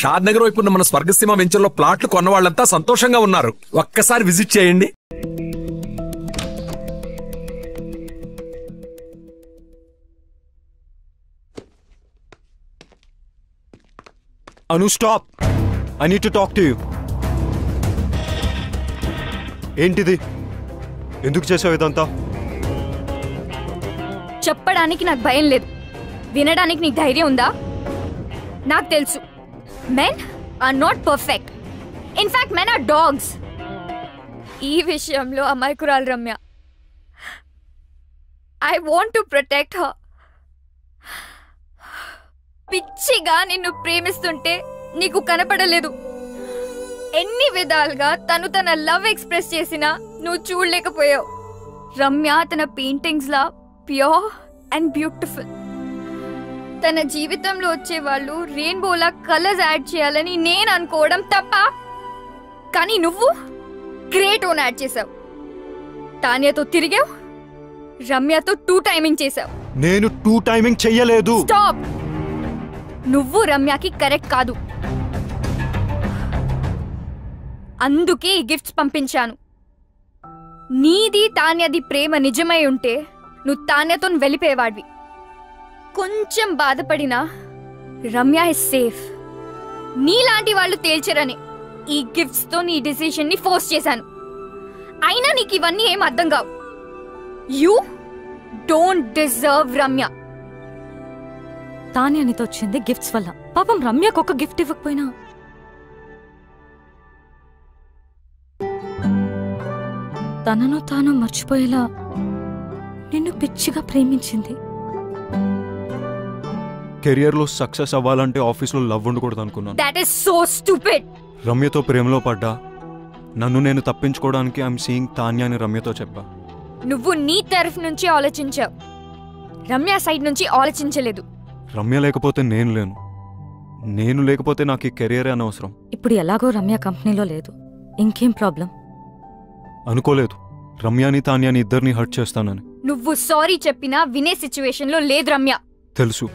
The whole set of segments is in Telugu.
షాద్ నగర్ వైపు ఉన్న మన స్వర్గసీమ వెంచర్లో ప్లాట్లు కొన్న వాళ్ళంతా సంతోషంగా ఉన్నారు. ఒక్కసారి విజిట్ చేయండి. Anu stop, I need to talk to you. ఏంటిది? ఎందుకు చేసావు ఇదంతా? చెప్పడానికి నాకు భయం లేదు, వినడానికి నీకు ధైర్యం ఉందా? నాకు తెలుసు, men are not perfect. In fact men are dogs. ఈ విషయంలో అమాయకురాలు Ramya. I want to protect her. పిచ్చిగా నిన్ను ప్రేమిస్తుంటే నీకు కనపడలేదు. ఎన్ని విధాలుగా తను తన లవ్ ఎక్స్ప్రెస్ చేసినా నువ్వు చూడలేకపోయావు. రమ్య తన paintings law pure and beautiful. తన జీవితంలో వచ్చే వాళ్ళు రెయిన్బోలా కలర్స్ యాడ్ చేయాలని నేను అనుకోవడం తప్ప, కానీ నువ్వు గ్రేట్ ఓన్ యాడ్ చేసావు. తాన్యతో తిరిగావు, రమ్యతో 2 టైమింగ్ చేసావు. నేను 2 టైమింగ్ చెయ్యలేదు. స్టాప్. నువ్వు రమ్యకి కరెక్ట్ కాదు, అందుకే ఈ గిఫ్ట్స్ పంపించాను. నీది తాన్యది ప్రేమ నిజమై ఉంటే నువ్వు తాన్యతో వెళ్ళిపోయేవాడివి. కొంచెం బాధపడినా రమ్య ఇస్ సేఫ్. నీలాంటి వాళ్ళు తేల్చరని ఈ గిఫ్ట్స్ తో నీ డిసిషన్ ని ఫోర్స్ చేశాను. అయినా నీకు ఇవన్నీ ఏం అర్థం కావు. You don't deserve Ramya. తానే నీతో వచ్చింది గిఫ్ట్స్ వల్ల. పాపం రమ్యకు ఒక గిఫ్ట్ ఇవ్వకపోయినా తనను తాను మర్చిపోయేలా నిన్ను పిచ్చిగా ప్రేమించింది. కెరియర్ లో సక్సెస్ అవ్వాలంటే ఆఫీస్ లో లవ్ ఉండకూడదు అనుకున్నాను. That is so stupid. రమ్యతో ప్రేమలో పడ్డా. నన్ను నేను తప్పించుకోవడానికి ఐఎమ్ సీయింగ్ తాన్య అని రమ్యతో చెప్పా. నువ్వు నీ తరఫు నుంచి ఆలోచించావు, రమ్య సైడ్ నుంచి ఆలోచించలేదు. రమ్య లేకపోతే నేను లేను, నేను లేకపోతే నాకు ఈ కెరియరే అనవసరం. ఇప్పుడు ఎలాగో రమ్య కంపెనీలో లేదు, ఇంకేం ప్రాబ్లం? అనుకోలేదు రమ్యాని తాన్యాని ఇద్దరిని హర్ట్ చేస్తానని. నువ్వు సారీ చెప్పినా వినే సిచ్యువేషన్ లో లేదు రమ్య. తెలుసు.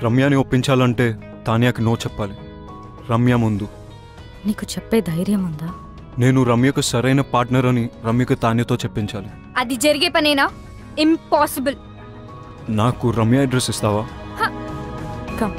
రమ్యాని ఒప్పించాలంటే తాన్యాకి నో చెప్పాలి రమ్య ముందు. నీకు చెప్పే ధైర్యం ఉందా? నేను రమ్యకు సరైన పార్ట్నర్ అని రమ్యకు తాన్యతో చెప్పించాలి. అది జరిగే పనేనా? ఇంపాసిబుల్. నాకు రమ్య అడ్రస్ ఇస్తావా? కమ్.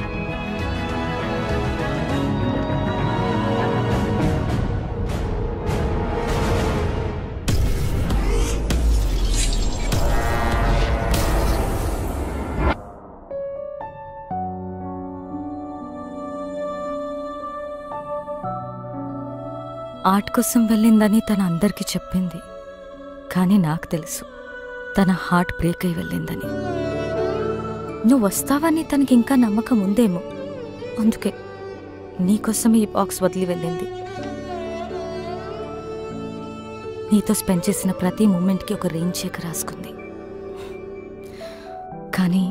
ఆర్ట్ కోసం వెళ్ళిందని తన అందరికీ చెప్పింది, కానీ నాకు తెలుసు తన హార్ట్ బ్రేక్ అయి వెళ్ళిందని. నువ్వు వస్తావని తనకి ఇంకా నమ్మకం ఉందేమో, అందుకే నీకోసం ఈ బాక్స్ వదిలి వెళ్ళింది. నీతో స్పెండ్ చేసిన ప్రతి మూమెంట్కి ఒక రెయిన్ చెక్ రాసుకుంది. కానీ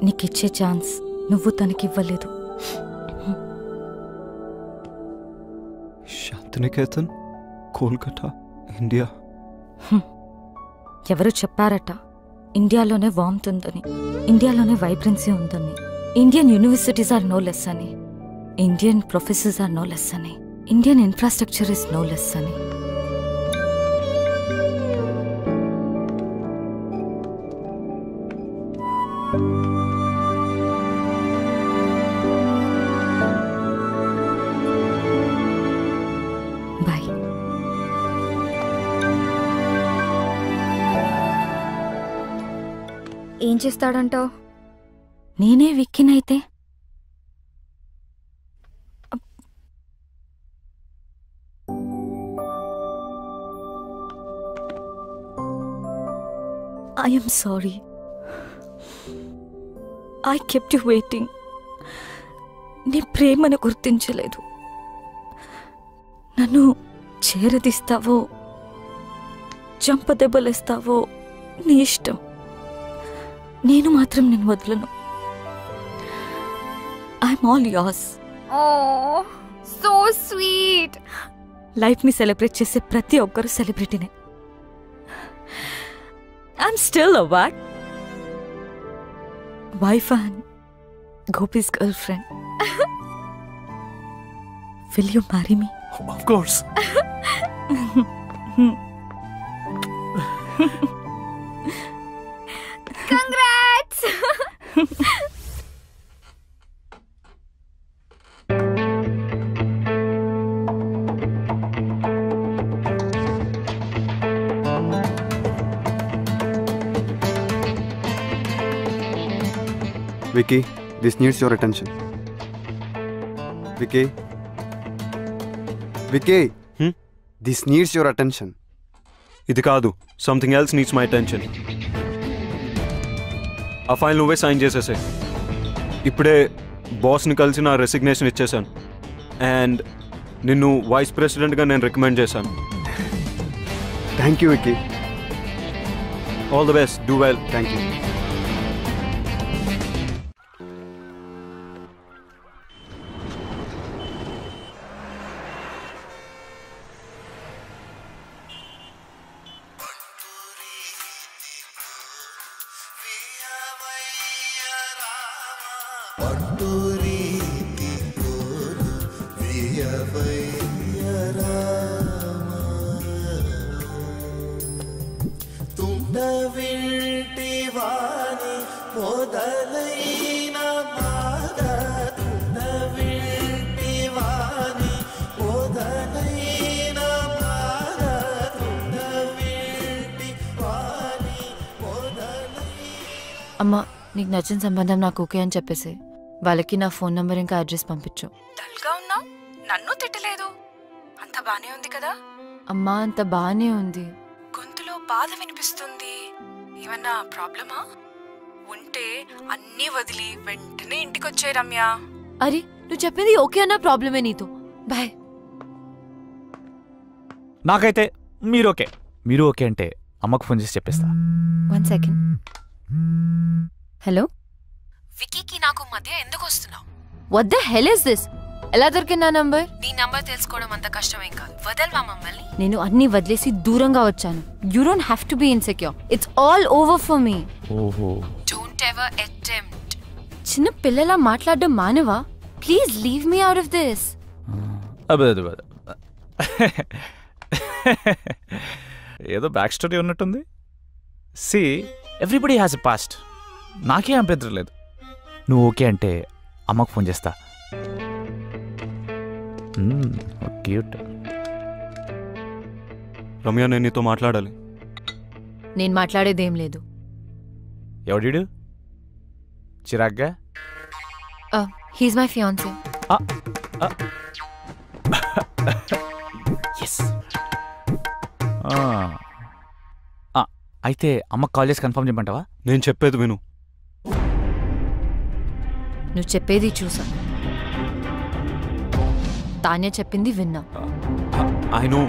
నీకిచ్చే ఛాన్స్ నువ్వు తనకివ్వలేదు. శాంతినికేతన్, కోల్కతా, ఇండియా. ఎవరు చెప్పారట ఇండియాలోనే వార్మ్త్ ఉందని, ఇండియాలోనే వైబ్రెన్సీ ఉందని, Indian universities are no less అని, Indian professors are no less అని, Indian infrastructure is no less అని. బాయ్. ఏం చేస్తాడంటావు? నేనే విక్కినైతే I am sorry. I kept you waiting. నీ ప్రేమను గుర్తించలేదు. నన్ను చేరదీస్తావో చంపదెబ్బలేస్తావో నీ ఇష్టం. నేను మాత్రం నేను వదలను. I'm all yours. Oh, so sweet. లైఫ్ని సెలబ్రేట్ చేసే ప్రతి ఒక్కరు సెలబ్రిటీనే. I'm still a what? Wife and Gopi's girlfriend. Will you marry me? Of course. Congrats. Vicky, this needs your attention. Vicky? Vicky? This needs your attention. ఇది కాదు, something else needs my attention. ఆ ఫైల్ నువ్వే సైన్ చేసేసాయి. ఇప్పుడే బాస్ని కలిసి నా రెసిగ్నేషన్ ఇచ్చేసాను. అండ్ నిన్ను వైస్ ప్రెసిడెంట్గా నేను రికమెండ్ చేశాను. Thank you, Vicky. All the best, do well. Thank you. అమ్మా, నీకు నచ్చిన సంబంధం నాకు ఓకే అని చెప్పేసి వాళ్ళకి నా ఫోన్ నంబర్ ఇంకా అడ్రస్ పంపించు. డల్గా ఉన్నావు, నన్ను తిట్టలేదు. అంత బానే ఉంది కదా? అమ్మా, అంత బానే ఉంది. గొంతులో బాధ వినిపిస్తుంది. ఏమన్నా ప్రాబ్లమా? ఉంటే అన్నీ వదిలి వెంటనే ఇంటికొచ్చే రమ్య. అరే, నువ్వు చెప్పింది ఓకే అన్న ప్రాబ్లమే నీతో. బాయ్. నాకైతే మీరు ఓకే అంటే అమ్మకు ఫోన్ చేసి చెప్పేస్తా. 1 సెకండ్. హలో, వికీకి నాకు మధ్య ఎందుకు వస్తున్నావు? What the hell is this? ఎలా దొరికింది నా నంబర్? నీ నంబర్ తెలుసుకోవడం అంత కష్టమేం కాదు. వదల్వా మమ్మల్ని. నేను అన్ని వదిలేసి దూరంగా వచ్చాను. You don't have to be insecure. It's all over for me. ఓహో. Don't ever attempt. చిన్న పిల్లలా మాట్లాడడం మానవా? Please leave me out of this. అబ్బా, ఏదో బ్యాక్ స్టోరీ ఉన్నట్టుంది. See, everybody has a past. నాకే అభ్యంతరం లేదు. నువ్వు ఓకే అంటే అమ్మకు ఫోన్ చేస్తా. క్యూట్. రమ్య, నేను నీతో మాట్లాడాలి. నేను మాట్లాడేదేం లేదు. ఎవడీడు? చిరాగ్గా? He's my fiancee. అయితే అమ్మకు కాల్ చేసి కన్ఫర్మ్ చేయమంటావా? నేను చెప్పేది విను. నువ్వు చెప్పేది చూసా, తాన్య చెప్పింది విన్నా. I know.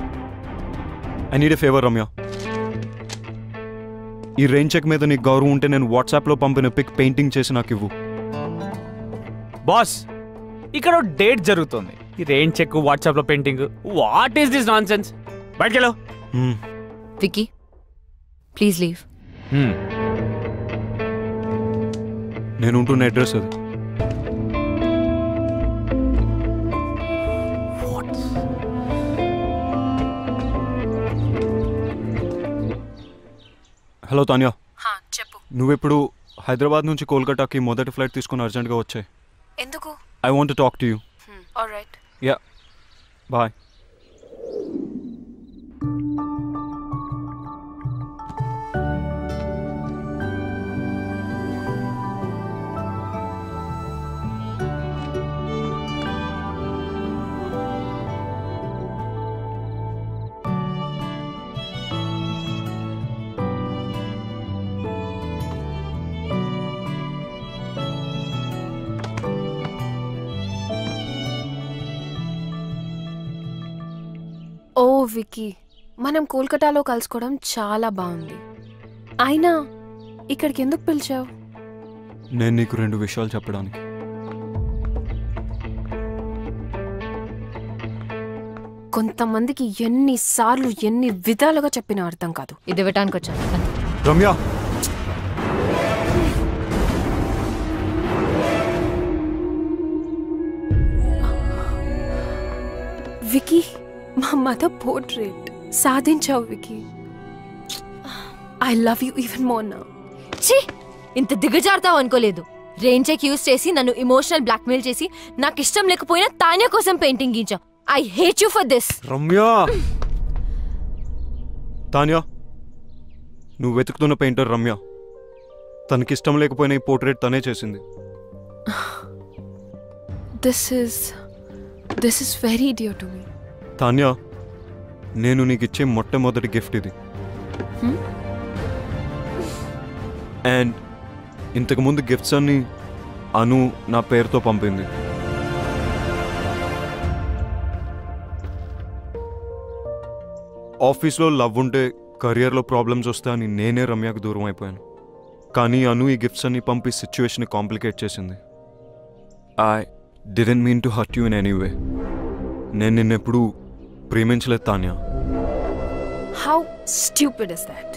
I need a favour Ramya. ఈ రెయిన్ చెక్ మీద నీకు గౌరవం ఉంటే నేను వాట్సాప్లో పంపిన పిక్ పెయింటింగ్ చేసి నాకు ఇవ్వు. బాస్, ఇక్కడ డేట్ జరుగుతుంది. ఈ రెయిన్ చెక్, వాట్సాప్లో painting, what is this nonsense? బయటకెళ్ళు. Vicky, please leave. నేను ఉంటున్న అడ్రస్ అది. హలో తాన్యా, చెప్పు. నువ్వెప్పుడు హైదరాబాద్ నుంచి కోల్కతాకి మొదటి ఫ్లైట్ తీసుకుని అర్జెంట్గా వచ్చాయి. ఎందుకు? I want to talk to you. Alright. Yeah, bye. ఓ వికీ, మనం కోల్కతాలో కలుసుకోవడం చాలా బాగుంది. అయినా ఇక్కడికి ఎందుకు పిలిచావు? నేను నీకు 2 విషయాలు చెప్పడానికి. కొంతమందికి ఎన్నిసార్లు ఎన్ని విధాలుగా చెప్పినా అర్థం కాదు. ఇది ఇవ్వటానికి వచ్చాను. రమ్య, వికీ, మా మదర్ పోర్ట్రేట్ సాధించావు Vicky. I love you even more now. ఛీ, ఇంత దిగజారుతావు అనుకోలేదు. రేంజెక్ యూజ్ చేసి నన్ను ఇమోషనల్ బ్లాక్మెయిల్ చేసి నాకు ఇష్టం లేకపోయినా తానే కోసం పెయింటింగ్ గీంచావు. I hate you for this. Ramya, Tanya, నువ్వు వెతుకుతున్న పెయింటర్ రమ్య. తనకిష్టం లేకపోయినా ఈ పోర్ట్రేట్ తనే చేసింది. This is very dear to me. Tanya, నేను నీకు ఇచ్చే మొట్టమొదటి గిఫ్ట్ ఇది. అండ్ ఇంతకుముందు గిఫ్ట్స్ అన్ని అను నా పేరుతో పంపింది. ఆఫీస్లో లవ్ ఉంటే కెరియర్లో ప్రాబ్లమ్స్ వస్తాయని నేనే రమ్యకు దూరం అయిపోయాను. కానీ అను ఈ గిఫ్ట్స్ అన్ని పంపి సిచ్యువేషన్ కాంప్లికేట్ చేసింది. I didn't mean to hurt you in any way. నేను నిన్నెప్పుడు ప్రేమించలేదు Tanya. How stupid is that?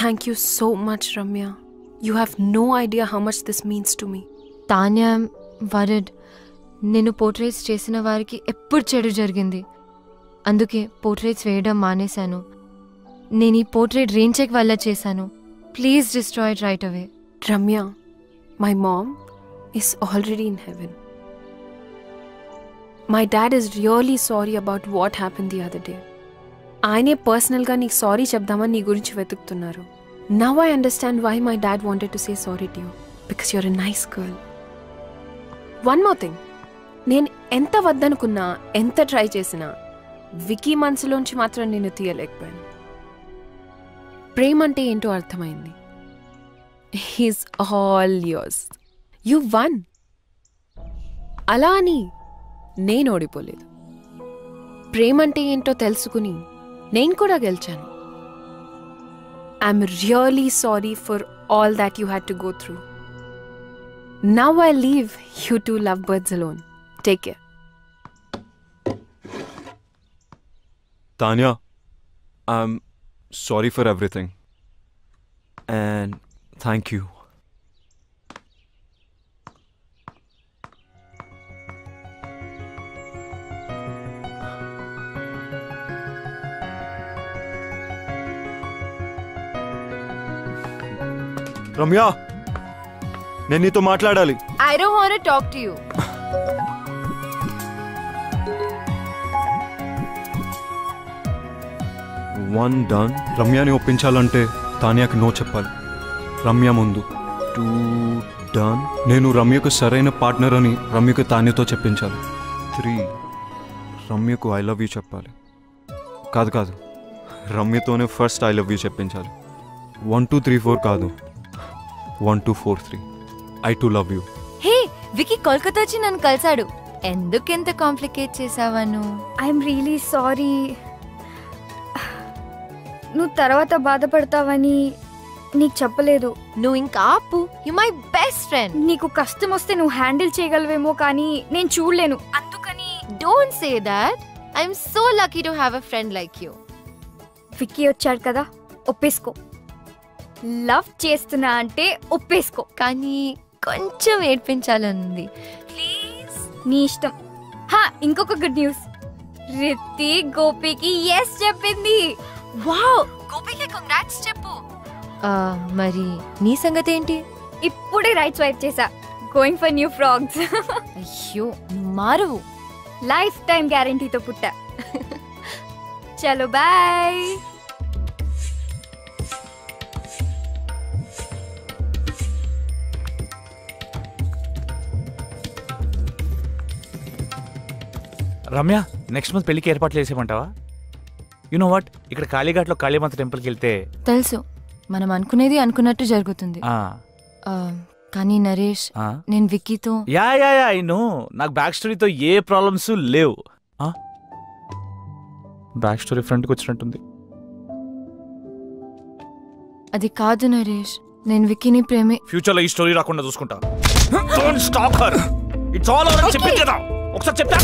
Thank you so much, Ramya. You have no idea how much this means to me. Tanya word. నేను పోర్ట్రేట్స్ చేసిన వారికి ఎప్పుడు చెడు జరిగింది. అందుకే పోర్ట్రేట్స్ వేయడం మానేశాను. నేను ఈ పోర్ట్రేట్ రేంచెక్ వల్ల చేశాను. Please destroy it right away. Ramya, my mom is already in heaven. My dad is really sorry about what happened the other day. ఆయనే పర్సనల్గా నీకు సారీ చెప్దామని నీ గురించి వెతుకుతున్నారు. Now I understand why my dad wanted to say sorry to you. Because you're a nice girl. One more thing. నేను ఎంత వద్దనుకున్నా, ఎంత ట్రై చేసినా వికీ మనసులోంచి మాత్రం నేను తీయలేకపోయాను. ప్రేమ అంటే ఏంటో అర్థమైంది. He's all yours. You won. అలా అని నేను ఓడిపోలేదు. ప్రేమ అంటే ఏంటో తెలుసుకుని నేను కూడా గెలిచాను. I'm really sorry for all that you had to go through. Now I leave you to lovebirds alone. Take care. Tanya, I'm sorry for everything and thank you. Ramya, నేను నీతో మాట్లాడాలి. I don't want to talk to you. One done. రమ్యని ఒప్పించాలంటే తాన్యాకి నో చెప్పాలి. రమ్య ముందు. Two done. నేను రమ్యకు సరైన పార్ట్నర్ అని రమ్యకు తాన్యతో చెప్పించాలి. 3 రమ్యకు ఐ లవ్ యూ చెప్పాలి. కాదు, రమ్యతోనే ఫస్ట్ ఐ లవ్ యూ చెప్పించాలి. 1 2 3 4 కాదు, 1 2 4 3. I too love you. Hey, Vicky Kolkata వచ్చి నన్ను కలిసాడు. ఎందుకెంత కాంప్లికేట్ చేసావాను? I'm really sorry. నువ్వు తర్వాత బాధపడతావని నీకు చెప్పలేదు. నువ్వు ఇంకా ఆపు. You my best friend. నీకు కష్టం వస్తే నువ్వు హ్యాండిల్ చేయగలవేమో కానీ నేను చూడలేను. అందుకని don't say that. I'm so lucky to have a friend like you. Vicky వచ్చాడు కదా, ఒప్పేసుకో. లవ్ చేస్తున్నా అంటే ఒప్పేసుకో. కానీ కొంచెం ఏడ్పించాలనుంది. ప్లీజ్. నీ ఇష్టం. ఇంకొక గుడ్ న్యూస్. రిత్తి గోపికి ఎస్ చెప్పింది. వావ్, గోపికి కంగ్రాట్స్ చెప్పు. మరి నీ సంగతి ఏంటి? ఇప్పుడే రైట్ స్వైప్ చేసా. Going for new frogs. అయ్యో, మారువు. లైఫ్ టైం గ్యారంటీతో పుట్టా. చలో బాయ్. రమ్య, నెక్స్ట్ మంత్ పెళ్లికి ఏర్పాట్లు చేసేమంటావా? యు నో వాట్, ఇక్కడ కాళీఘాట్లో కాళీమాత టెంపుల్కి వెళ్తే తెలుసు, మనం అనుకునేది అనుకున్నట్టు జరుగుతుంది. కానీ నరేష్, నేను విక్కీతో యా ఐ నో. నాకు బ్యాక్ స్టోరీతో ఏ ప్రాబ్లమ్స్ లేవు. బ్యాక్ స్టోరీ ఫ్రంట్కి వచ్చినట్టుంది. అది కాదు నరేష్, నేను విక్కీని ప్రేమే. ఫ్యూచర్లో ఈ స్టోరీ రాకుండా చూసుకుంటా. Don't stop her. It's all over అని చెప్పింది కదా. ఒకసారి చెప్తా.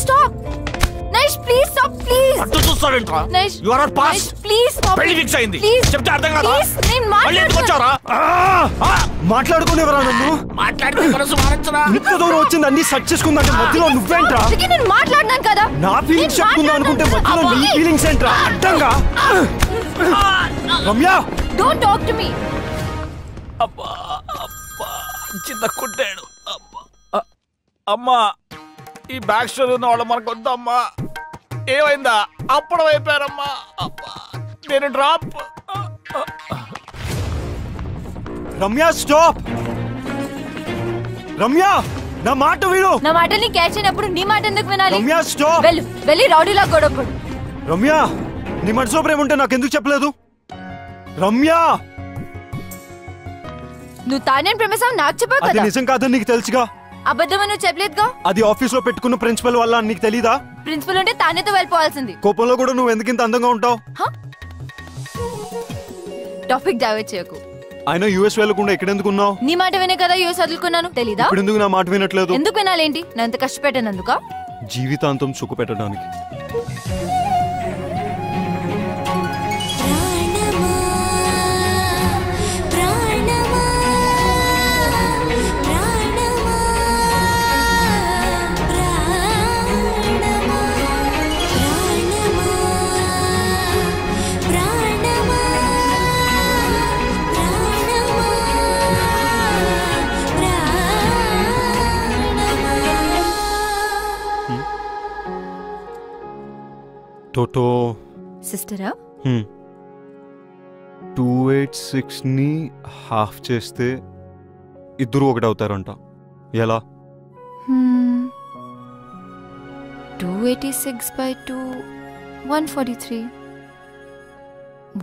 Stop Naish please stop please. అటు చూస్తావేంట్రా? Naish you are past. Please stop. పెళ్లి ఫిక్స్ అయింది. ప్లీజ్ చెప్తే అర్థం కాదా? ప్లీజ్ నేను మళ్ళీ ఎందుకు వచ్చావురా? మాట్లాడుకునేవరా నన్ను? మాట్లాడితే మనసు మారచ్చురా. ఇంత దూరం వచ్చింది అన్ని సెట్ చేసుకుందంటే మధ్యలో నువ్వేంట్రా? నేను మాట్లాడినాను కదా. నా ఫీలింగ్స్ చెప్పుకుందా అనుకుంటే మధ్యలో నీ ఫీలింగ్స్ ఏంట్రా? అడ్డంగా. Ramya don't talk to me. అబ్బా అబ్బా చిన్న కుట్టాడు. అబ్బా అమ్మా ఈ బ్యాక్ స్టోరీ ఉన్న వాళ్ళు మనకు వద్దమ్మా. ఏమైందా? అప్పుడు అయిపోయారమ్మా. అబ్బా నేను డ్రాప్. రమ్య స్టాప్. రమ్య నా మాట విను. నా మాటని క్యాచ్ అయినప్పుడు నీ మాట ఎందుకు వినాలి? రమ్య స్టాప్. వెళ్ళి రౌడీలా గొడవపడు. రమ్య నీ మనసులో ప్రేమ ఉంటే నాకెందుకు చెప్పలేదు? రమ్య నువ్వు తానే ప్రేమిస్తావు నాకు చెప్పావు అది కదా. నిజం కాదని నీకు తెలుసుగా. అబద్ధం నువ్వు చెప్పలేదుగా. అది ఆఫీస్ లో పెట్టుకున్న ప్రిన్సిపల్ వల్ల అని నీకు తెలీదా? ప్రిన్సిపల్ ఉంటే తానేతో వెళ్ళిపోవాల్సింది. కోపంలో కూడా నువ్వు ఎందుకు ఇంత అందంగా ఉంటావు? టాపిక్ డైవర్ట్ చేయకు. ఆయన యూఎస్ వెళ్ళకుండా ఎక్కడెందుకు ఉన్నావు? నీ మాట వినే కదా యూఎస్ వదులుకున్నాను. తెలీదా? ఇప్పుడు ఎందుకు నా మాట వినట్లేదు? ఎందుకు వినాలేంటి? నేను ఎంత కష్టపెట్టానందుక? జీవితాంతం సుఖ పెట్టడానికి. టోటో సిస్టరా 286 ని హాఫ్ చేస్తే ఇద్దరు ఒకటవుతారంట. ఎలా? 286 by 2 143.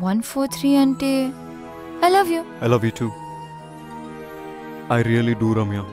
143 అంటే I love you. I love you too. I really do, Ramya.